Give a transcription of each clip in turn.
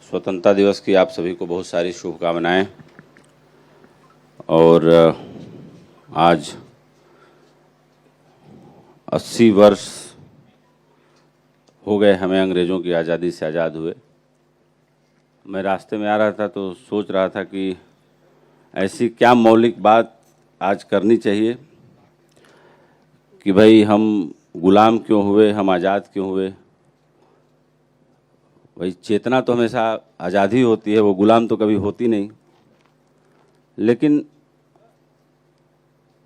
स्वतंत्रता दिवस की आप सभी को बहुत सारी शुभकामनाएं। और आज 80 वर्ष हो गए हमें अंग्रेज़ों की आज़ादी से आज़ाद हुए। मैं रास्ते में आ रहा था तो सोच रहा था कि ऐसी क्या मौलिक बात आज करनी चाहिए कि भाई हम गुलाम क्यों हुए, हम आज़ाद क्यों हुए। भाई चेतना तो हमेशा आज़ाद ही होती है, वो गुलाम तो कभी होती नहीं। लेकिन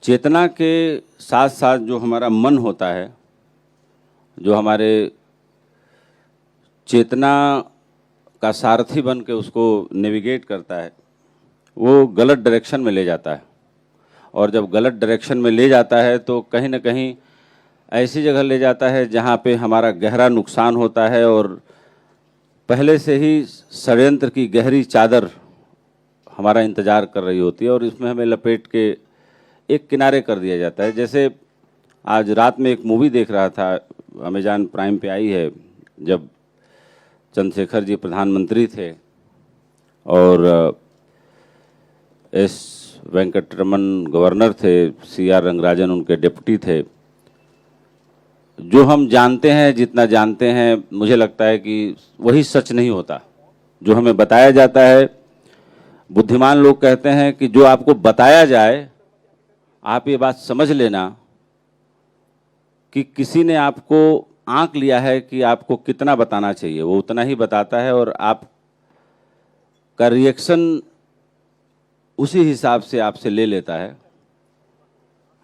चेतना के साथ साथ जो हमारा मन होता है, जो हमारे चेतना का सारथी बन के उसको नेविगेट करता है, वो गलत डायरेक्शन में ले जाता है। और जब गलत डायरेक्शन में ले जाता है तो कहीं ना कहीं ऐसी जगह ले जाता है जहाँ पे हमारा गहरा नुकसान होता है और पहले से ही षड्यंत्र की गहरी चादर हमारा इंतज़ार कर रही होती है और इसमें हमें लपेट के एक किनारे कर दिया जाता है। जैसे आज रात में एक मूवी देख रहा था, अमेजॉन प्राइम पे आई है, जब चंद्रशेखर जी प्रधानमंत्री थे और एस वेंकटरमन गवर्नर थे, सीआर रंगराजन उनके डिप्टी थे। जो हम जानते हैं, जितना जानते हैं, मुझे लगता है कि वही सच नहीं होता जो हमें बताया जाता है। बुद्धिमान लोग कहते हैं कि जो आपको बताया जाए, आप ये बात समझ लेना कि किसी ने आपको आंक लिया है कि आपको कितना बताना चाहिए, वो उतना ही बताता है और आप का रिएक्शन उसी हिसाब से आपसे ले लेता है।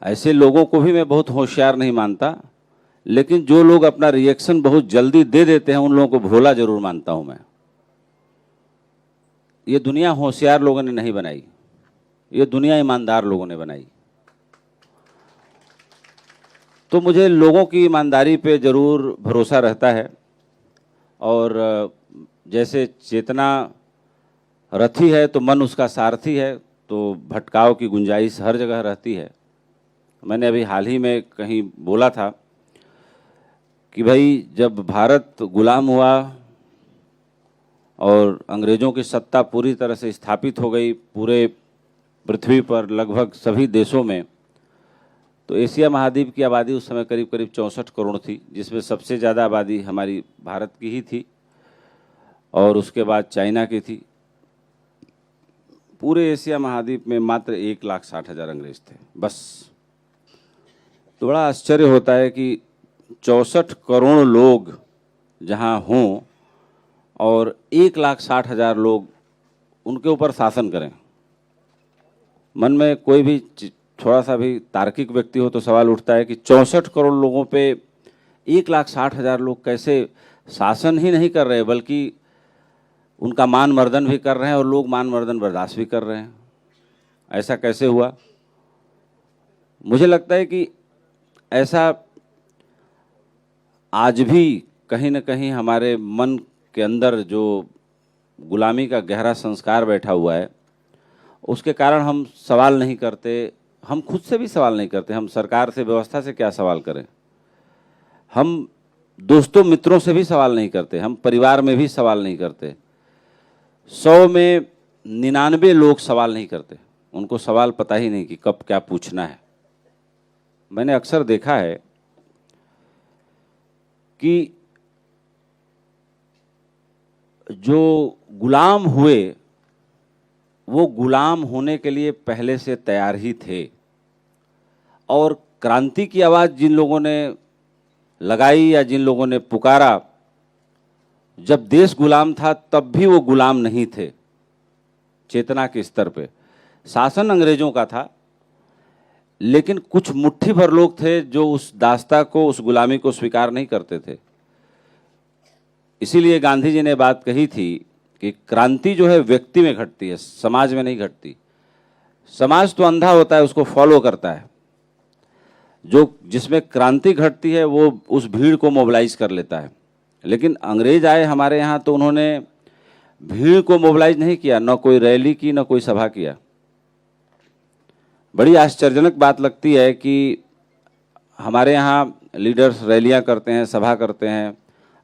ऐसे लोगों को भी मैं बहुत होशियार नहीं मानता, लेकिन जो लोग अपना रिएक्शन बहुत जल्दी दे देते हैं उन लोगों को भोला जरूर मानता हूं मैं। ये दुनिया होशियार लोगों ने नहीं बनाई, ये दुनिया ईमानदार लोगों ने बनाई। तो मुझे लोगों की ईमानदारी पे जरूर भरोसा रहता है। और जैसे चेतना रथी है तो मन उसका सारथी है, तो भटकाव की गुंजाइश हर जगह रहती है। मैंने अभी हाल ही में कहीं बोला था कि भाई जब भारत गुलाम हुआ और अंग्रेज़ों की सत्ता पूरी तरह से स्थापित हो गई पूरे पृथ्वी पर लगभग सभी देशों में, तो एशिया महाद्वीप की आबादी उस समय करीब करीब 64 करोड़ थी, जिसमें सबसे ज़्यादा आबादी हमारी भारत की ही थी और उसके बाद चाइना की थी। पूरे एशिया महाद्वीप में मात्र 1,60,000 अंग्रेज थे बस। तो बड़ा आश्चर्य होता है कि 64 करोड़ लोग जहां हों और 1,60,000 लोग उनके ऊपर शासन करें। मन में कोई भी थोड़ा सा भी तार्किक व्यक्ति हो तो सवाल उठता है कि 64 करोड़ लोगों पे 1,60,000 लोग कैसे शासन ही नहीं कर रहे बल्कि उनका मान मर्दन भी कर रहे हैं और लोग मान मर्दन बर्दाश्त भी कर रहे हैं। ऐसा कैसे हुआ? मुझे लगता है कि ऐसा आज भी कहीं न कहीं हमारे मन के अंदर जो गुलामी का गहरा संस्कार बैठा हुआ है, उसके कारण हम सवाल नहीं करते। हम खुद से भी सवाल नहीं करते। हम सरकार से, व्यवस्था से क्या सवाल करें? हम दोस्तों मित्रों से भी सवाल नहीं करते, हम परिवार में भी सवाल नहीं करते। 100 में 99 लोग सवाल नहीं करते, उनको सवाल पता ही नहीं कि कब क्या पूछना है। मैंने अक्सर देखा है कि जो गुलाम हुए वो गुलाम होने के लिए पहले से तैयार ही थे और क्रांति की आवाज़ जिन लोगों ने लगाई या जिन लोगों ने पुकारा, जब देश गुलाम था तब भी वो गुलाम नहीं थे। चेतना के स्तर पे शासन अंग्रेजों का था, लेकिन कुछ मुट्ठी भर लोग थे जो उस दास्ता को, उस गुलामी को स्वीकार नहीं करते थे। इसीलिए गांधी जी ने बात कही थी कि क्रांति जो है व्यक्ति में घटती है, समाज में नहीं घटती। समाज तो अंधा होता है, उसको फॉलो करता है। जो जिसमें क्रांति घटती है वो उस भीड़ को मोबिलाइज कर लेता है। लेकिन अंग्रेज आए हमारे यहाँ तो उन्होंने भीड़ को मोबिलाइज नहीं किया, न कोई रैली की, न कोई सभा किया। बड़ी आश्चर्यजनक बात लगती है कि हमारे यहाँ लीडर्स रैलियां करते हैं, सभा करते हैं,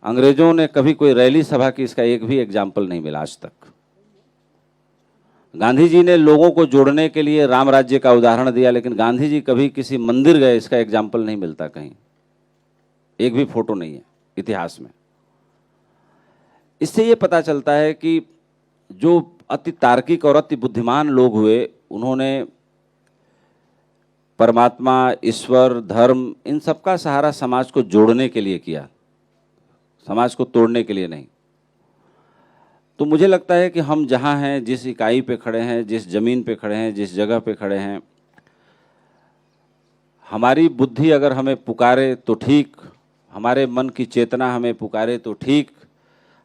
अंग्रेजों ने कभी कोई रैली सभा की इसका एक भी एग्जाम्पल नहीं मिला आज तक। गांधी जी ने लोगों को जोड़ने के लिए राम राज्य का उदाहरण दिया, लेकिन गांधी जी कभी किसी मंदिर गए इसका एग्जाम्पल नहीं मिलता कहीं, एक भी फोटो नहीं है इतिहास में। इससे ये पता चलता है कि जो अति तार्किक और अति बुद्धिमान लोग हुए, उन्होंने परमात्मा, ईश्वर, धर्म, इन सब का सहारा समाज को जोड़ने के लिए किया, समाज को तोड़ने के लिए नहीं। तो मुझे लगता है कि हम जहाँ हैं, जिस इकाई पे खड़े हैं, जिस जमीन पे खड़े हैं, जिस जगह पे खड़े हैं, हमारी बुद्धि अगर हमें पुकारे तो ठीक, हमारे मन की चेतना हमें पुकारे तो ठीक,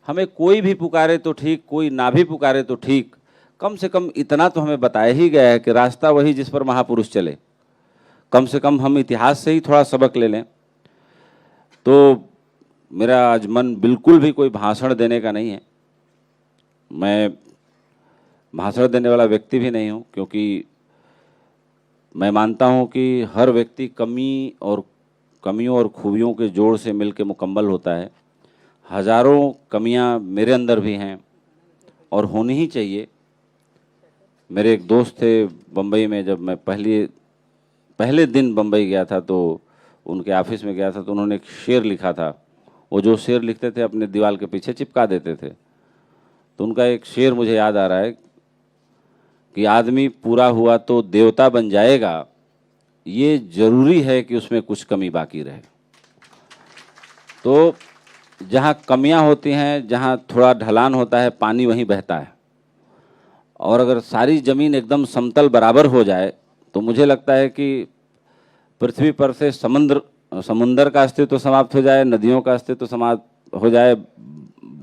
हमें कोई भी पुकारे तो ठीक, कोई ना भी पुकारे तो ठीक, कम से कम इतना तो हमें बताया ही गया है कि रास्ता वही जिस पर महापुरुष चले। कम से कम हम इतिहास से ही थोड़ा सबक ले लें। तो मेरा आज मन बिल्कुल भी कोई भाषण देने का नहीं है, मैं भाषण देने वाला व्यक्ति भी नहीं हूँ, क्योंकि मैं मानता हूँ कि हर व्यक्ति कमियों और खूबियों के जोड़ से मिलकर मुकम्मल होता है। हजारों कमियाँ मेरे अंदर भी हैं और होनी ही चाहिए। मेरे एक दोस्त थे बम्बई में, जब मैं पहले दिन बम्बई गया था तो उनके ऑफिस में गया था, तो उन्होंने एक शेर लिखा था। वो जो शेर लिखते थे अपने दीवार के पीछे चिपका देते थे। तो उनका एक शेर मुझे याद आ रहा है कि आदमी पूरा हुआ तो देवता बन जाएगा, ये जरूरी है कि उसमें कुछ कमी बाकी रहे। तो जहाँ कमियाँ होती हैं, जहाँ थोड़ा ढलान होता है, पानी वहीं बहता है। और अगर सारी ज़मीन एकदम समतल बराबर हो जाए तो मुझे लगता है कि पृथ्वी पर से समुंदर का अस्तित्व समाप्त हो जाए, नदियों का अस्तित्व समाप्त हो जाए,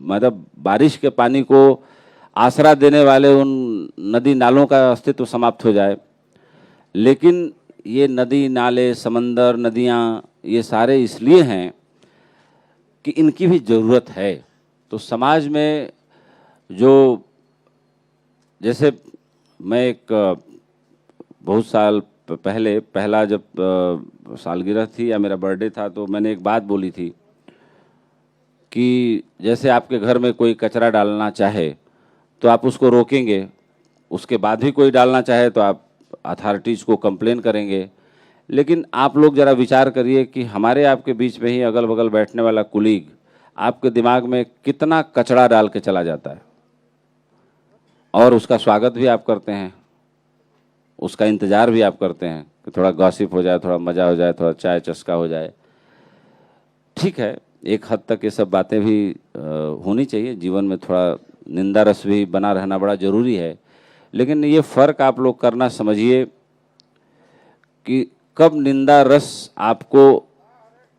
मतलब बारिश के पानी को आसरा देने वाले उन नदी नालों का अस्तित्व समाप्त हो जाए। लेकिन ये नदी नाले, समंदर, नदियाँ, ये सारे इसलिए हैं कि इनकी भी ज़रूरत है। तो समाज में जो, जैसे मैं एक बहुत साल पहले, पहला जब सालगिरह थी या मेरा बर्थडे था, तो मैंने एक बात बोली थी कि जैसे आपके घर में कोई कचरा डालना चाहे तो आप उसको रोकेंगे, उसके बाद भी कोई डालना चाहे तो आप अथॉरिटीज़ को कंप्लेन करेंगे। लेकिन आप लोग ज़रा विचार करिए कि हमारे आपके बीच में ही अगल बगल बैठने वाला कुलीग आपके दिमाग में कितना कचरा डाल के चला जाता है, और उसका स्वागत भी आप करते हैं, उसका इंतज़ार भी आप करते हैं कि थोड़ा गॉसिप हो जाए, थोड़ा मज़ा हो जाए, थोड़ा चाय चस्का हो जाए। ठीक है, एक हद तक ये सब बातें भी होनी चाहिए, जीवन में थोड़ा निंदा रस भी बना रहना बड़ा ज़रूरी है। लेकिन ये फ़र्क आप लोग करना समझिए कि कब निंदा रस आपको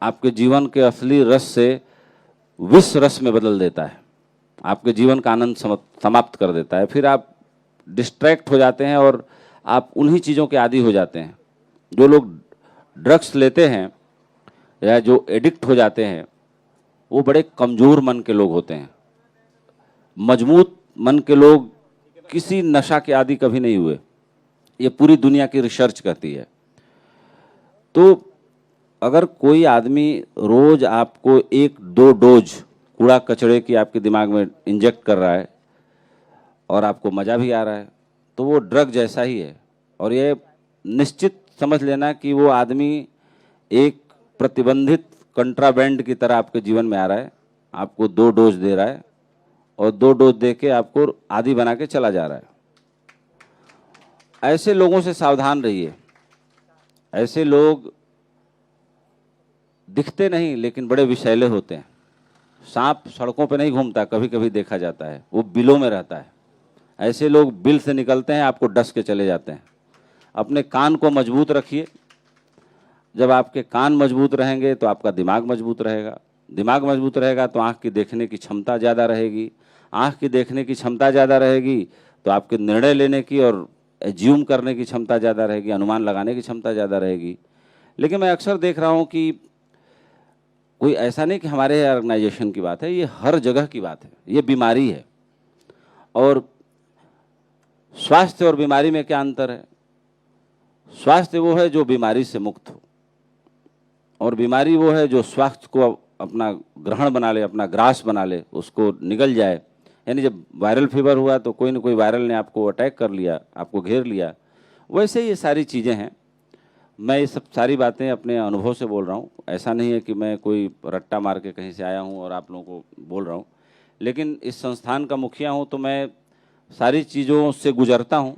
आपके जीवन के असली रस से विष रस में बदल देता है, आपके जीवन का आनंद समाप्त कर देता है। फिर आप डिस्ट्रैक्ट हो जाते हैं और आप उन्हीं चीज़ों के आदी हो जाते हैं। जो लोग ड्रग्स लेते हैं या जो एडिक्ट हो जाते हैं, वो बड़े कमज़ोर मन के लोग होते हैं। मजबूत मन के लोग किसी नशा के आदी कभी नहीं हुए, ये पूरी दुनिया की रिसर्च कहती है। तो अगर कोई आदमी रोज़ आपको 1-2 डोज कूड़ा कचड़े की आपके दिमाग में इंजेक्ट कर रहा है और आपको मज़ा भी आ रहा है, तो वो ड्रग जैसा ही है। और ये निश्चित समझ लेना कि वो आदमी एक प्रतिबंधित कंट्राबैंड की तरह आपके जीवन में आ रहा है, आपको 2 डोज दे रहा है और 2 डोज दे के आपको आदी बना के चला जा रहा है। ऐसे लोगों से सावधान रहिए। ऐसे लोग दिखते नहीं लेकिन बड़े विषैले होते हैं। सांप सड़कों पे नहीं घूमता, कभी कभी देखा जाता है, वो बिलों में रहता है। ऐसे लोग बिल से निकलते हैं, आपको डस के चले जाते हैं। अपने कान को मजबूत रखिए। जब आपके कान मजबूत रहेंगे तो आपका दिमाग मजबूत रहेगा। दिमाग मजबूत रहेगा तो आँख की देखने की क्षमता ज़्यादा रहेगी। आँख की देखने की क्षमता ज़्यादा रहेगी तो आपके निर्णय लेने की और एज्यूम करने की क्षमता ज़्यादा रहेगी, अनुमान लगाने की क्षमता ज़्यादा रहेगी। लेकिन मैं अक्सर देख रहा हूँ कि कोई ऐसा नहीं कि हमारे ऑर्गेनाइजेशन की बात है, ये हर जगह की बात है, ये बीमारी है। और स्वास्थ्य और बीमारी में क्या अंतर है? स्वास्थ्य वो है जो बीमारी से मुक्त हो, और बीमारी वो है जो स्वास्थ्य को अपना ग्रहण बना ले, अपना ग्रास बना ले, उसको निगल जाए। यानी जब वायरल फीवर हुआ तो कोई न कोई वायरल ने आपको अटैक कर लिया, आपको घेर लिया। वैसे ये सारी चीज़ें हैं। मैं ये सब सारी बातें अपने अनुभव से बोल रहा हूँ। ऐसा नहीं है कि मैं कोई रट्टा मार के कहीं से आया हूँ और आप लोगों को बोल रहा हूँ। लेकिन इस संस्थान का मुखिया हूँ तो मैं सारी चीज़ों से गुजरता हूँ।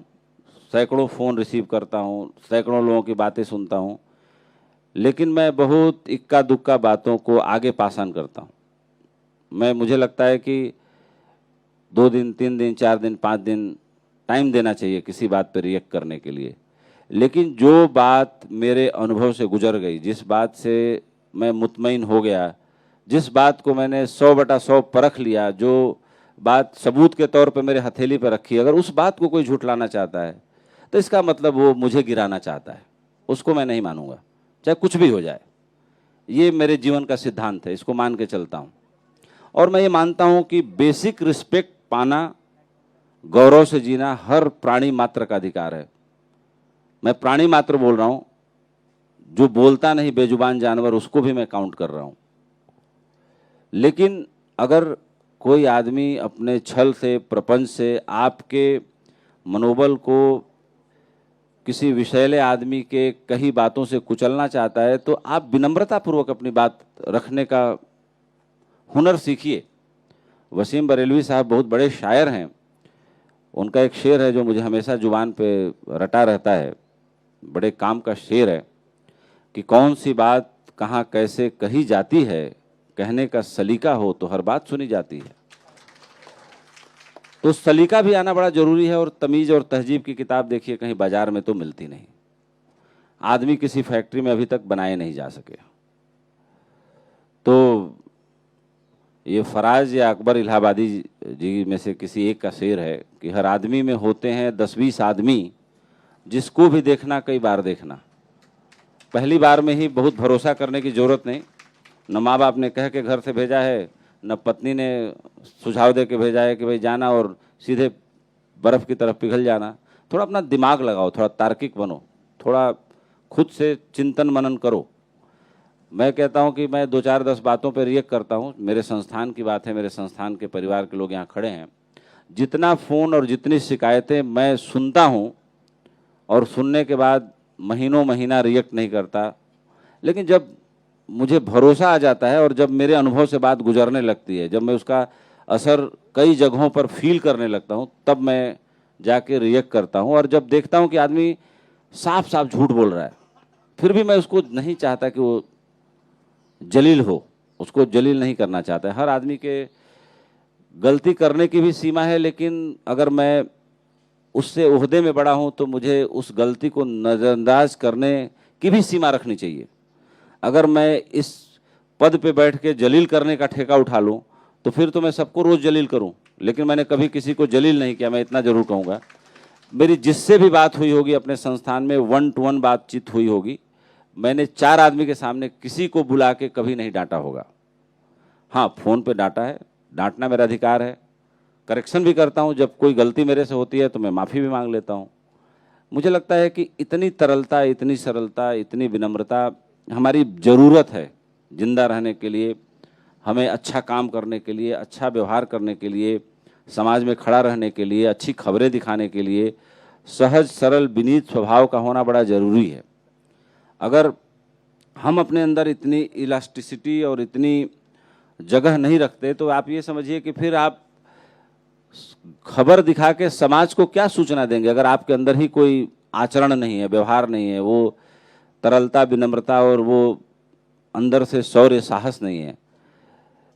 सैकड़ों फ़ोन रिसीव करता हूँ, सैकड़ों लोगों की बातें सुनता हूँ, लेकिन मैं बहुत इक्का दुक्का बातों को आगे पास ऑन करता हूँ। मुझे लगता है कि 2 दिन, 3 दिन, 4 दिन, 5 दिन टाइम देना चाहिए किसी बात पर रिएक्ट करने के लिए। लेकिन जो बात मेरे अनुभव से गुजर गई, जिस बात से मैं मुतमईन हो गया, जिस बात को मैंने 100/100 परख लिया, जो बात सबूत के तौर पे मेरे हथेली पर रखी, अगर उस बात को कोई झुठलाना चाहता है तो इसका मतलब वो मुझे गिराना चाहता है। उसको मैं नहीं मानूंगा, चाहे कुछ भी हो जाए। ये मेरे जीवन का सिद्धांत है, इसको मान के चलता हूँ। और मैं ये मानता हूँ कि बेसिक रिस्पेक्ट पाना, गौरव से जीना हर प्राणी मात्र का अधिकार है। मैं प्राणी मात्र बोल रहा हूँ, जो बोलता नहीं बेजुबान जानवर, उसको भी मैं काउंट कर रहा हूँ। लेकिन अगर कोई आदमी अपने छल से, प्रपंच से आपके मनोबल को किसी विषैले आदमी के कई बातों से कुचलना चाहता है, तो आप विनम्रतापूर्वक अपनी बात रखने का हुनर सीखिए। वसीम बरेलवी साहब बहुत बड़े शायर हैं। उनका एक शेर है जो मुझे हमेशा जुबान पे रटा रहता है, बड़े काम का शेर है कि कौन सी बात कहाँ कैसे कही जाती है, कहने का सलीका हो तो हर बात सुनी जाती है। तो सलीका भी आना बड़ा जरूरी है। और तमीज़ और तहजीब की किताब देखिए, कहीं बाजार में तो मिलती नहीं। आदमी किसी फैक्ट्री में अभी तक बनाए नहीं जा सके। तो ये फराज या अकबर इलाहाबादी जी में से किसी एक का शेर है कि हर आदमी में होते हैं 10-20 आदमी, जिसको भी देखना कई बार देखना। पहली बार में ही बहुत भरोसा करने की जरूरत नहीं। न माँ बाप ने कह के घर से भेजा है, न पत्नी ने सुझाव दे के भेजा है कि भाई जाना और सीधे बर्फ़ की तरफ पिघल जाना। थोड़ा अपना दिमाग लगाओ, थोड़ा तार्किक बनो, थोड़ा खुद से चिंतन मनन करो। मैं कहता हूं कि मैं 2-4-10 बातों पर रिएक्ट करता हूं। मेरे संस्थान की बात है, मेरे संस्थान के परिवार के लोग यहाँ खड़े हैं। जितना फ़ोन और जितनी शिकायतें मैं सुनता हूं और सुनने के बाद महीनों महीना रिएक्ट नहीं करता, लेकिन जब मुझे भरोसा आ जाता है और जब मेरे अनुभव से बात गुजरने लगती है, जब मैं उसका असर कई जगहों पर फील करने लगता हूं, तब मैं जाके रिएक्ट करता हूं। और जब देखता हूं कि आदमी साफ साफ झूठ बोल रहा है, फिर भी मैं उसको नहीं चाहता कि वो जलील हो, उसको जलील नहीं करना चाहता है। हर आदमी के गलती करने की भी सीमा है, लेकिन अगर मैं उससे ओहदे में बड़ा हूं तो मुझे उस गलती को नज़रअंदाज करने की भी सीमा रखनी चाहिए। अगर मैं इस पद पे बैठ के जलील करने का ठेका उठा लूं तो फिर तो मैं सबको रोज़ जलील करूं, लेकिन मैंने कभी किसी को जलील नहीं किया। मैं इतना जरूर कहूँगा, मेरी जिससे भी बात हुई होगी अपने संस्थान में, 1 to 1 बातचीत हुई होगी, मैंने 4 आदमी के सामने किसी को बुला के कभी नहीं डांटा होगा। हाँ, फ़ोन पे डांटा है, डांटना मेरा अधिकार है। करेक्शन भी करता हूँ, जब कोई गलती मेरे से होती है तो मैं माफ़ी भी मांग लेता हूँ। मुझे लगता है कि इतनी तरलता, इतनी सरलता, इतनी विनम्रता हमारी ज़रूरत है जिंदा रहने के लिए, हमें अच्छा काम करने के लिए, अच्छा व्यवहार करने के लिए, समाज में खड़ा रहने के लिए, अच्छी खबरें दिखाने के लिए सहज सरल विनीत स्वभाव का होना बड़ा ज़रूरी है। अगर हम अपने अंदर इतनी इलास्टिसिटी और इतनी जगह नहीं रखते तो आप ये समझिए कि फिर आप खबर दिखा के समाज को क्या सूचना देंगे, अगर आपके अंदर ही कोई आचरण नहीं है, व्यवहार नहीं है, वो तरलता, विनम्रता और वो अंदर से शौर्य, साहस नहीं है।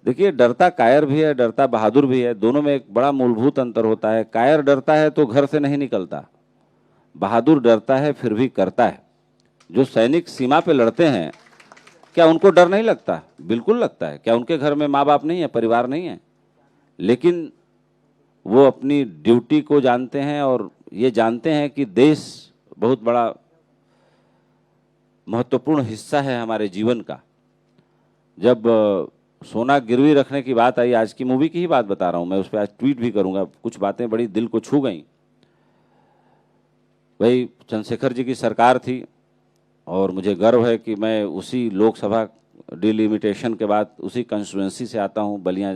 देखिए, डरता कायर भी है, डरता बहादुर भी है। दोनों में एक बड़ा मूलभूत अंतर होता है। कायर डरता है तो घर से नहीं निकलता, बहादुर डरता है फिर भी करता है। जो सैनिक सीमा पे लड़ते हैं, क्या उनको डर नहीं लगता? बिल्कुल लगता है। क्या उनके घर में माँ बाप नहीं है, परिवार नहीं है? लेकिन वो अपनी ड्यूटी को जानते हैं और ये जानते हैं कि देश बहुत बड़ा महत्वपूर्ण हिस्सा है हमारे जीवन का। जब सोना गिरवी रखने की बात आई, आज की मूवी की ही बात बता रहा हूँ मैं, उस पर आज ट्वीट भी करूँगा, कुछ बातें बड़ी दिल को छू गई। भाई, चंद्रशेखर जी की सरकार थी और मुझे गर्व है कि मैं उसी लोकसभा डिलिमिटेशन के बाद उसी कंस्टिट्यूएंसी से आता हूँ। बलिया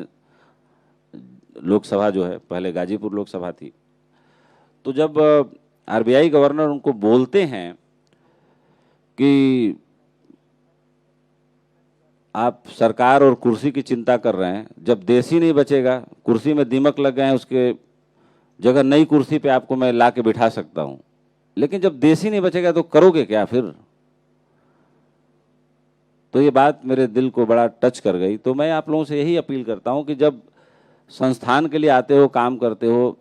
लोकसभा जो है, पहले गाजीपुर लोकसभा थी। तो जब आरबीआई गवर्नर उनको बोलते हैं कि आप सरकार और कुर्सी की चिंता कर रहे हैं, जब देश ही नहीं बचेगा, कुर्सी में दीमक लग गए हैं, उसके जगह नई कुर्सी पे आपको मैं ला के बिठा सकता हूं, लेकिन जब देश ही नहीं बचेगा तो करोगे क्या फिर? तो ये बात मेरे दिल को बड़ा टच कर गई। तो मैं आप लोगों से यही अपील करता हूं कि जब संस्थान के लिए आते हो, काम करते हो,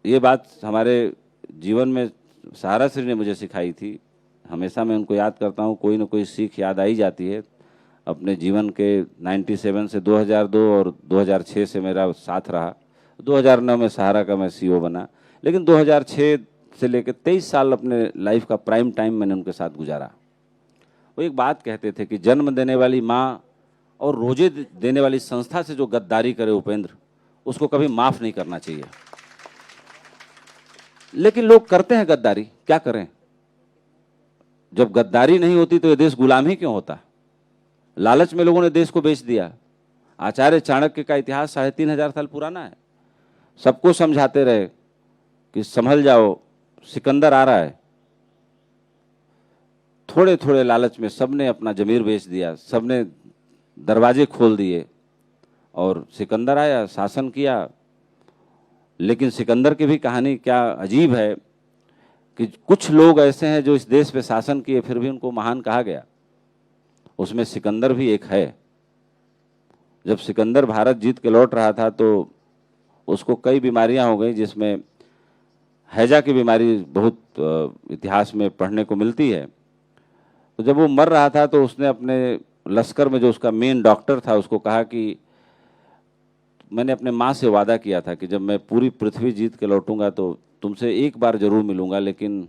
ये बात हमारे जीवन में सहारा श्री ने मुझे सिखाई थी। हमेशा मैं उनको याद करता हूं, कोई ना कोई सीख याद आई जाती है। अपने जीवन के 97 से 2002 और 2006 से मेरा साथ रहा। 2009 में सहारा का मैं सीईओ बना, लेकिन 2006 से लेकर 23 साल अपने लाइफ का प्राइम टाइम मैंने उनके साथ गुजारा। वो एक बात कहते थे कि जन्म देने वाली माँ और रोजे देने वाली संस्था से जो गद्दारी करे उपेंद्र, उसको कभी माफ नहीं करना चाहिए। लेकिन लोग करते हैं गद्दारी, क्या करें? जब गद्दारी नहीं होती तो ये देश गुलाम ही क्यों होता? लालच में लोगों ने देश को बेच दिया। आचार्य चाणक्य का इतिहास 3500 साल पुराना है। सबको समझाते रहे कि संभल जाओ, सिकंदर आ रहा है। थोड़े थोड़े लालच में सबने अपना जमीर बेच दिया, सबने दरवाजे खोल दिए और सिकंदर आया, शासन किया। लेकिन सिकंदर की भी कहानी क्या अजीब है कि कुछ लोग ऐसे हैं जो इस देश पे शासन किए, फिर भी उनको महान कहा गया। उसमें सिकंदर भी एक है। जब सिकंदर भारत जीत के लौट रहा था तो उसको कई बीमारियां हो गई, जिसमें हैजा की बीमारी बहुत इतिहास में पढ़ने को मिलती है। तो जब वो मर रहा था तो उसने अपने लश्कर में जो उसका मेन डॉक्टर था उसको कहा कि मैंने अपने माँ से वादा किया था कि जब मैं पूरी पृथ्वी जीत के लौटूंगा तो तुमसे एक बार जरूर मिलूंगा, लेकिन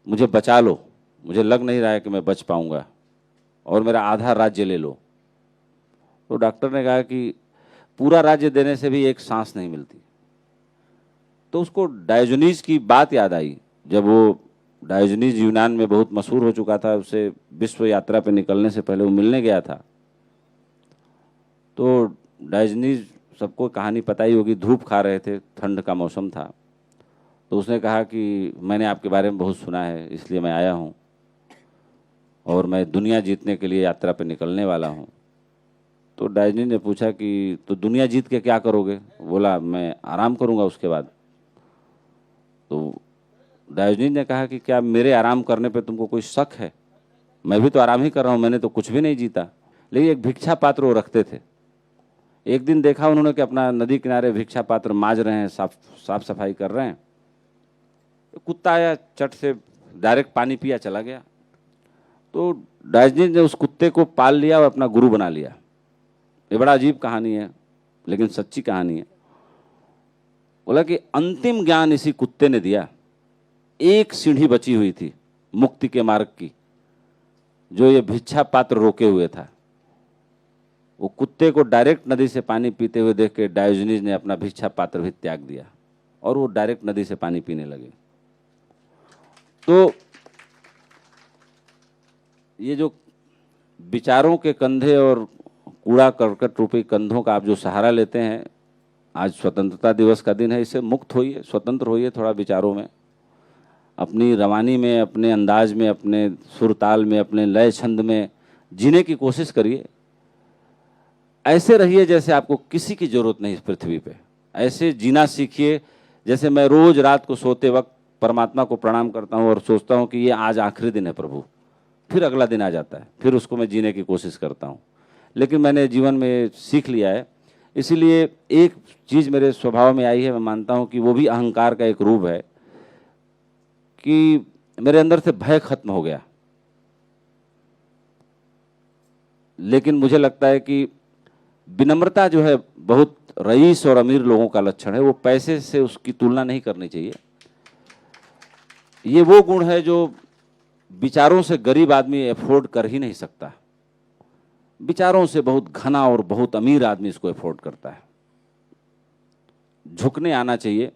मुझे बचा लो, मुझे लग नहीं रहा है कि मैं बच पाऊंगा, और मेरा आधा राज्य ले लो। तो डॉक्टर ने कहा कि पूरा राज्य देने से भी एक सांस नहीं मिलती। तो उसको डायोजनीज की बात याद आई। जब वो डायोजनीज यूनान में बहुत मशहूर हो चुका था, उसे विश्व यात्रा पे निकलने से पहले वो मिलने गया था। तो डायोजनीज, सबको कहानी पता ही होगी, धूप खा रहे थे, ठंड का मौसम था। तो उसने कहा कि मैंने आपके बारे में बहुत सुना है, इसलिए मैं आया हूँ और मैं दुनिया जीतने के लिए यात्रा पे निकलने वाला हूँ। तो डायोजनीज ने पूछा कि तो दुनिया जीत के क्या करोगे? बोला मैं आराम करूँगा उसके बाद। तो डायोजनीज ने कहा कि क्या मेरे आराम करने पे तुमको कोई शक है? मैं भी तो आराम ही कर रहा हूँ, मैंने तो कुछ भी नहीं जीता। लेकिन एक भिक्षा पात्र वो रखते थे। एक दिन देखा उन्होंने कि अपना नदी किनारे भिक्षा पात्र मांज रहे हैं, साफ सफाई कर रहे हैं। तो कुत्ता आया, चट से डायरेक्ट पानी पिया, चला गया। तो डायोजनीज ने उस कुत्ते को पाल लिया और अपना गुरु बना लिया। ये बड़ा अजीब कहानी है, लेकिन सच्ची कहानी है। बोला कि अंतिम ज्ञान इसी कुत्ते ने दिया। एक सीढ़ी बची हुई थी मुक्ति के मार्ग की, जो ये भिक्षा पात्र रोके हुए था। वो कुत्ते को डायरेक्ट नदी से पानी पीते हुए देख के डायोजनीज ने अपना भिक्षा पात्र भी त्याग दिया और वो डायरेक्ट नदी से पानी पीने लगे। तो ये जो विचारों के कंधे और कूड़ा करकट रूपी कंधों का आप जो सहारा लेते हैं, आज स्वतंत्रता दिवस का दिन है, इससे मुक्त होइए, स्वतंत्र होइए थोड़ा विचारों में, अपनी रवानी में, अपने अंदाज में, अपने सुर ताल में, अपने लय छंद में जीने की कोशिश करिए। ऐसे रहिए जैसे आपको किसी की जरूरत नहीं इस पृथ्वी पे। ऐसे जीना सीखिए जैसे मैं रोज रात को सोते वक्त परमात्मा को प्रणाम करता हूँ और सोचता हूँ कि ये आज आखिरी दिन है प्रभु, फिर अगला दिन आ जाता है, फिर उसको मैं जीने की कोशिश करता हूँ। लेकिन मैंने जीवन में सीख लिया है, इसीलिए एक चीज़ मेरे स्वभाव में आई है, मैं मानता हूँ कि वो भी अहंकार का एक रूप है, कि मेरे अंदर से भय खत्म हो गया। लेकिन मुझे लगता है कि विनम्रता जो है बहुत रईस और अमीर लोगों का लक्षण है, वो पैसे से उसकी तुलना नहीं करनी चाहिए। ये वो गुण है जो विचारों से गरीब आदमी अफोर्ड कर ही नहीं सकता, विचारों से बहुत घना और बहुत अमीर आदमी इसको अफोर्ड करता है। झुकने आना चाहिए।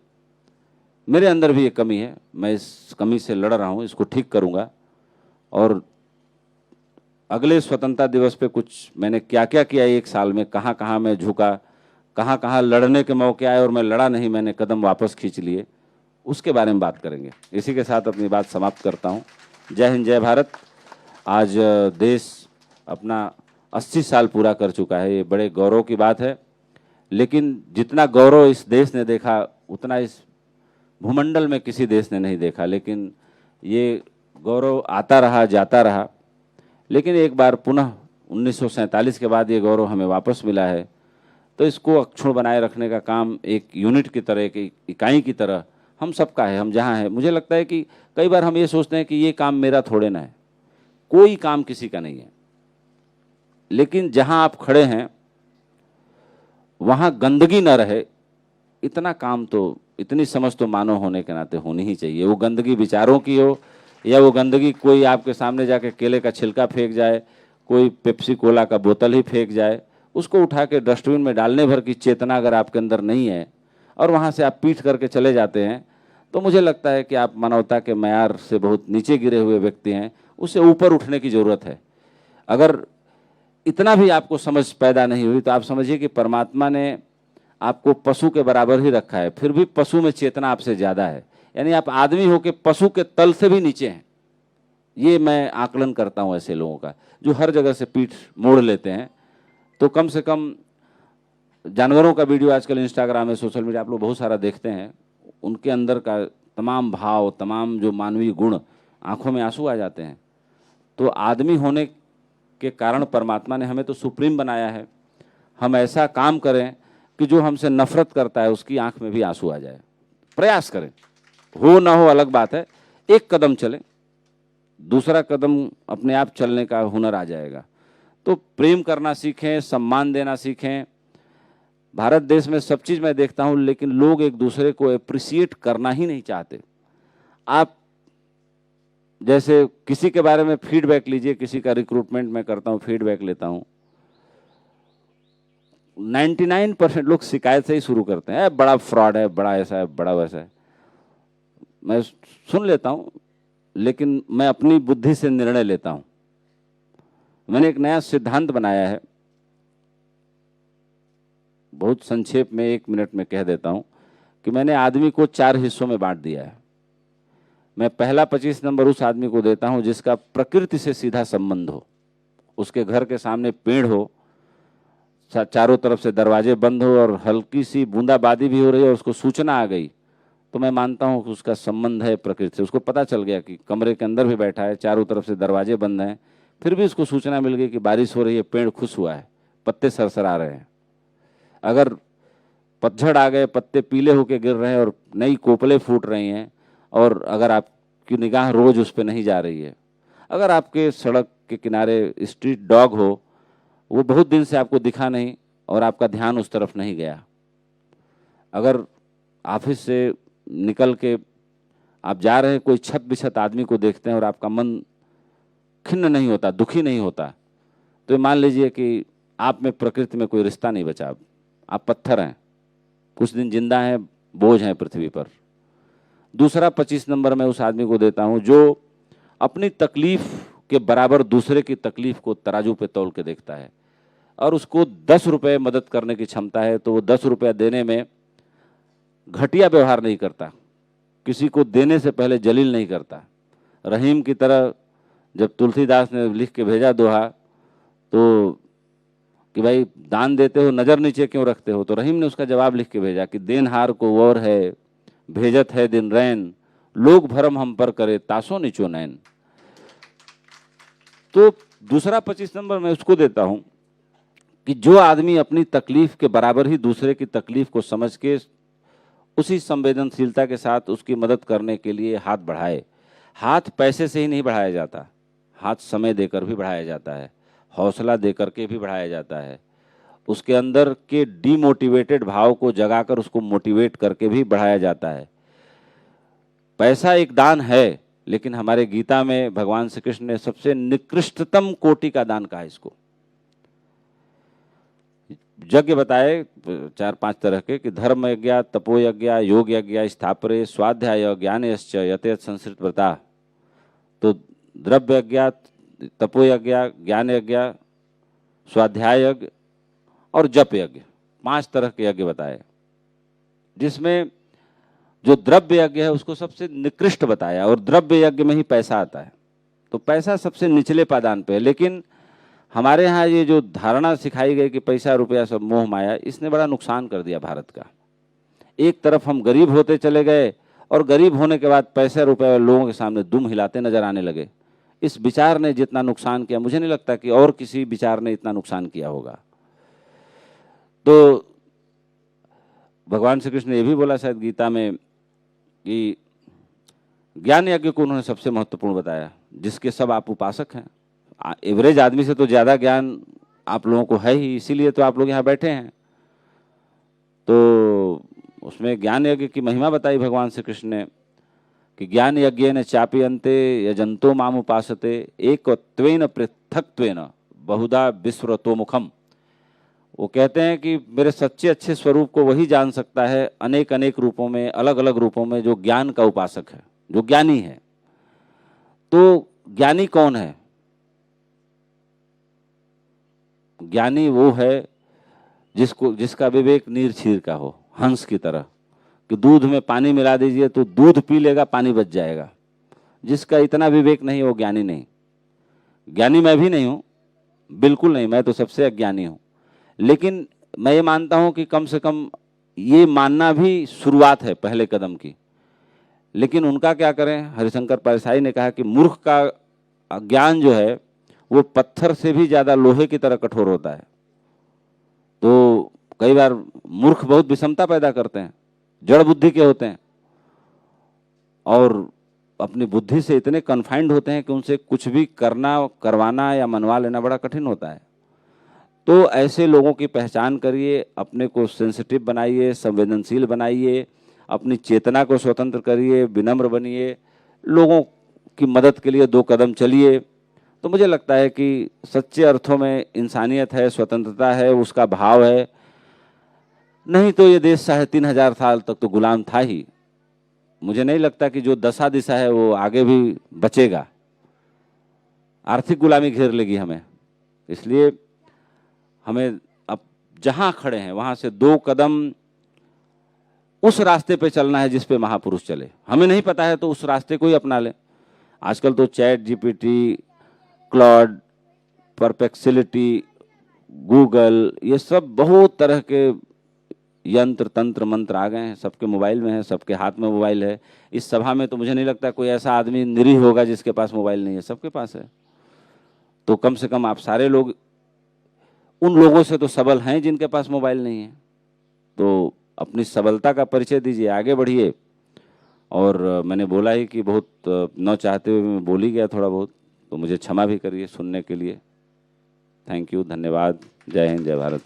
मेरे अंदर भी एक कमी है, मैं इस कमी से लड़ रहा हूं, इसको ठीक करूंगा। और अगले स्वतंत्रता दिवस पे कुछ मैंने क्या क्या किया एक साल में, कहाँ कहाँ मैं झुका, कहाँ कहाँ लड़ने के मौके आए और मैं लड़ा नहीं, मैंने कदम वापस खींच लिए, उसके बारे में बात करेंगे। इसी के साथ अपनी बात समाप्त करता हूँ। जय हिंद, जय भारत। आज देश अपना 80 साल पूरा कर चुका है, ये बड़े गौरव की बात है। लेकिन जितना गौरव इस देश ने देखा उतना इस भूमंडल में किसी देश ने नहीं देखा। लेकिन ये गौरव आता रहा, जाता रहा, लेकिन एक बार पुनः 1947 के बाद ये गौरव हमें वापस मिला है। तो इसको अक्षुण्ण बनाए रखने का काम एक यूनिट की तरह, एक इकाई की तरह हम सबका है। हम जहाँ हैं, मुझे लगता है कि कई बार हम ये सोचते हैं कि ये काम मेरा थोड़े ना है, कोई काम किसी का नहीं है। लेकिन जहाँ आप खड़े हैं वहाँ गंदगी न रहे, इतना काम तो, इतनी समझ तो मानव होने के नाते होनी ही चाहिए। वो गंदगी विचारों की हो या वो गंदगी कोई आपके सामने जाके केले का छिलका फेंक जाए, कोई पेप्सी कोला का बोतल ही फेंक जाए, उसको उठा के डस्टबिन में डालने भर की चेतना अगर आपके अंदर नहीं है और वहाँ से आप पीठ करके चले जाते हैं, तो मुझे लगता है कि आप मानवता के मयार से बहुत नीचे गिरे हुए व्यक्ति हैं। उससे ऊपर उठने की ज़रूरत है। अगर इतना भी आपको समझ पैदा नहीं हुई तो आप समझिए कि परमात्मा ने आपको पशु के बराबर ही रखा है, फिर भी पशु में चेतना आपसे ज़्यादा है। यानी आप आदमी हो के पशु के तल से भी नीचे हैं। ये मैं आकलन करता हूँ ऐसे लोगों का जो हर जगह से पीठ मोड़ लेते हैं। तो कम से कम जानवरों का वीडियो आजकल इंस्टाग्राम में, सोशल मीडिया आप लोग बहुत सारा देखते हैं, उनके अंदर का तमाम भाव, तमाम जो मानवीय गुण, आंखों में आंसू आ जाते हैं। तो आदमी होने के कारण परमात्मा ने हमें तो सुप्रीम बनाया है। हम ऐसा काम करें कि जो हमसे नफरत करता है उसकी आंख में भी आंसू आ जाए। प्रयास करें, हो ना हो अलग बात है, एक कदम चलें, दूसरा कदम अपने आप चलने का हुनर आ जाएगा। तो प्रेम करना सीखें, सम्मान देना सीखें। भारत देश में सब चीज़ मैं देखता हूँ, लेकिन लोग एक दूसरे को अप्रिशिएट करना ही नहीं चाहते। आप जैसे किसी के बारे में फीडबैक लीजिए, किसी का रिक्रूटमेंट मैं करता हूँ, फीडबैक लेता हूँ, 99% लोग शिकायत से ही शुरू करते हैं, बड़ा फ्रॉड है, बड़ा ऐसा है, बड़ा वैसा है। मैं सुन लेता हूँ, लेकिन मैं अपनी बुद्धि से निर्णय लेता हूँ। मैंने एक नया सिद्धांत बनाया है, बहुत संक्षेप में 1 मिनट में कह देता हूँ कि मैंने आदमी को 4 हिस्सों में बांट दिया है। मैं पहला 25 नंबर उस आदमी को देता हूँ जिसका प्रकृति से सीधा संबंध हो, उसके घर के सामने पेड़ हो, चारों तरफ से दरवाजे बंद हो और हल्की सी बूंदाबांदी भी हो रही है और उसको सूचना आ गई, तो मैं मानता हूँ कि उसका संबंध है प्रकृति से। उसको पता चल गया कि कमरे के अंदर भी बैठा है, चारों तरफ से दरवाजे बंद हैं, फिर भी उसको सूचना मिल गई कि बारिश हो रही है, पेड़ खुश हुआ है, पत्ते सरसरा रहे हैं। अगर पतझड़ आ गए, पत्ते पीले होके गिर रहे हैं और नई कोपलें फूट रही हैं, और अगर आपकी निगाह रोज उस पर नहीं जा रही है, अगर आपके सड़क के किनारे स्ट्रीट डॉग हो, वो बहुत दिन से आपको दिखा नहीं और आपका ध्यान उस तरफ नहीं गया, अगर ऑफिस से निकल के आप जा रहे हैं, कोई छत बिछत आदमी को देखते हैं और आपका मन खिन्न नहीं होता, दुखी नहीं होता, तो मान लीजिए कि आप में प्रकृति में कोई रिश्ता नहीं बचा। आप पत्थर हैं, कुछ दिन जिंदा हैं, बोझ हैं पृथ्वी पर। दूसरा 25 नंबर मैं उस आदमी को देता हूं जो अपनी तकलीफ के बराबर दूसरे की तकलीफ को तराजू पे तौल के देखता है, और उसको 10 रुपये मदद करने की क्षमता है, तो वो 10 रुपया देने में घटिया व्यवहार नहीं करता, किसी को देने से पहले जलील नहीं करता। रहीम की तरह जब तुलसीदास ने लिख के भेजा दोहा तो कि भाई दान देते हो, नज़र नीचे क्यों रखते हो, तो रहीम ने उसका जवाब लिख के भेजा कि देनहार को और है, भेजत है दिन रैन, लोग भरम हम पर करे, तासो नीचो नैन। तो दूसरा 25 नंबर मैं उसको देता हूं कि जो आदमी अपनी तकलीफ के बराबर ही दूसरे की तकलीफ को समझ के उसी संवेदनशीलता के साथ उसकी मदद करने के लिए हाथ बढ़ाए। हाथ पैसे से ही नहीं बढ़ाया जाता, हाथ समय देकर भी बढ़ाया जाता है, हौसला देकर के भी बढ़ाया जाता है, उसके अंदर के डीमोटिवेटेड भाव को जगाकर उसको मोटिवेट करके भी बढ़ाया जाता है। पैसा एक दान है, लेकिन हमारे गीता में भगवान श्री कृष्ण ने सबसे निकृष्टतम कोटि का दान कहा इसको। यज्ञ बताए 4-5 तरह के कि धर्म यज्ञ, तपो यज्ञ, योग यज्ञ, स्थापरे, स्वाध्याय, ज्ञानश्च, यतेत संस्कृत व्रता। तो द्रव्य यज्ञ, तपोयज्ञ, ज्ञान यज्ञ, स्वाध्याय यज्ञ और जप यज्ञ, 5 तरह के यज्ञ बताए, जिसमें जो द्रव्य यज्ञ है उसको सबसे निकृष्ट बताया, और द्रव्य यज्ञ में ही पैसा आता है, तो पैसा सबसे निचले पादान पे है। लेकिन हमारे यहाँ ये जो धारणा सिखाई गई कि पैसा रुपया सब मोह माया, इसने बड़ा नुकसान कर दिया भारत का। एक तरफ हम गरीब होते चले गए और गरीब होने के बाद पैसे रुपए लोगों के सामने दुम हिलाते नजर आने लगे। इस विचार ने जितना नुकसान किया, मुझे नहीं लगता कि और किसी विचार ने इतना नुकसान किया होगा। तो भगवान श्री कृष्ण ने यह भी बोला शायद गीता में कि ज्ञान यज्ञ को उन्होंने सबसे महत्वपूर्ण बताया, जिसके सब आप उपासक हैं। एवरेज आदमी से तो ज्यादा ज्ञान आप लोगों को है ही, इसीलिए तो आप लोग यहाँ बैठे हैं। तो उसमें ज्ञान यज्ञ की महिमा बताई भगवान श्री कृष्ण ने कि ज्ञान यज्ञ न चापयन्ते यजंतो माम उपासते एकत्वेन पृथक्त्वेन बहुधा विस्मृतो मुखम। वो कहते हैं कि मेरे सच्चे अच्छे स्वरूप को वही जान सकता है अनेक अनेक रूपों में, अलग अलग रूपों में, जो ज्ञान का उपासक है, जो ज्ञानी है। तो ज्ञानी कौन है? ज्ञानी वो है जिसका विवेक नीर क्षीर का हो, हंस की तरह, कि दूध में पानी मिला दीजिए तो दूध पी लेगा, पानी बच जाएगा। जिसका इतना विवेक नहीं, वो ज्ञानी नहीं। ज्ञानी मैं भी नहीं हूं, बिल्कुल नहीं, मैं तो सबसे अज्ञानी हूं। लेकिन मैं ये मानता हूं कि कम से कम ये मानना भी शुरुआत है पहले कदम की। लेकिन उनका क्या करें? हरिशंकर परसाई ने कहा कि मूर्ख का ज्ञान जो है वो पत्थर से भी ज्यादा लोहे की तरह कठोर होता है। तो कई बार मूर्ख बहुत विषमता पैदा करते हैं, जड़ बुद्धि के होते हैं, और अपनी बुद्धि से इतने कन्फाइंड होते हैं कि उनसे कुछ भी करना, करवाना या मनवा लेना बड़ा कठिन होता है। तो ऐसे लोगों की पहचान करिए, अपने को सेंसिटिव बनाइए, संवेदनशील बनाइए, अपनी चेतना को स्वतंत्र करिए, विनम्र बनिए, लोगों की मदद के लिए 2 कदम चलिए। तो मुझे लगता है कि सच्चे अर्थों में इंसानियत है, स्वतंत्रता है, उसका भाव है। नहीं तो ये देश 3,500 साल तक तो गुलाम था ही। मुझे नहीं लगता कि जो दशा दिशा है वो आगे भी बचेगा। आर्थिक गुलामी घेर लेगी हमें। इसलिए हमें अब जहां खड़े हैं वहां से 2 कदम उस रास्ते पे चलना है जिस पे महापुरुष चले। हमें नहीं पता है तो उस रास्ते को ही अपना लें। आजकल तो chat GPT, Claude, perplexity, Google, ये सब बहुत तरह के यंत्र तंत्र मंत्र आ गए हैं, सबके मोबाइल में है, सबके हाथ में मोबाइल है। इस सभा में तो मुझे नहीं लगता कोई ऐसा आदमी निरीह होगा जिसके पास मोबाइल नहीं है, सबके पास है। तो कम से कम आप सारे लोग उन लोगों से तो सबल हैं जिनके पास मोबाइल नहीं है। तो अपनी सबलता का परिचय दीजिए, आगे बढ़िए। और मैंने बोला ही कि बहुत न चाहते हुए मैं बोल ही गया थोड़ा बहुत, तो मुझे क्षमा भी करिए सुनने के लिए। थैंक यू, धन्यवाद। जय हिंद, जय भारत।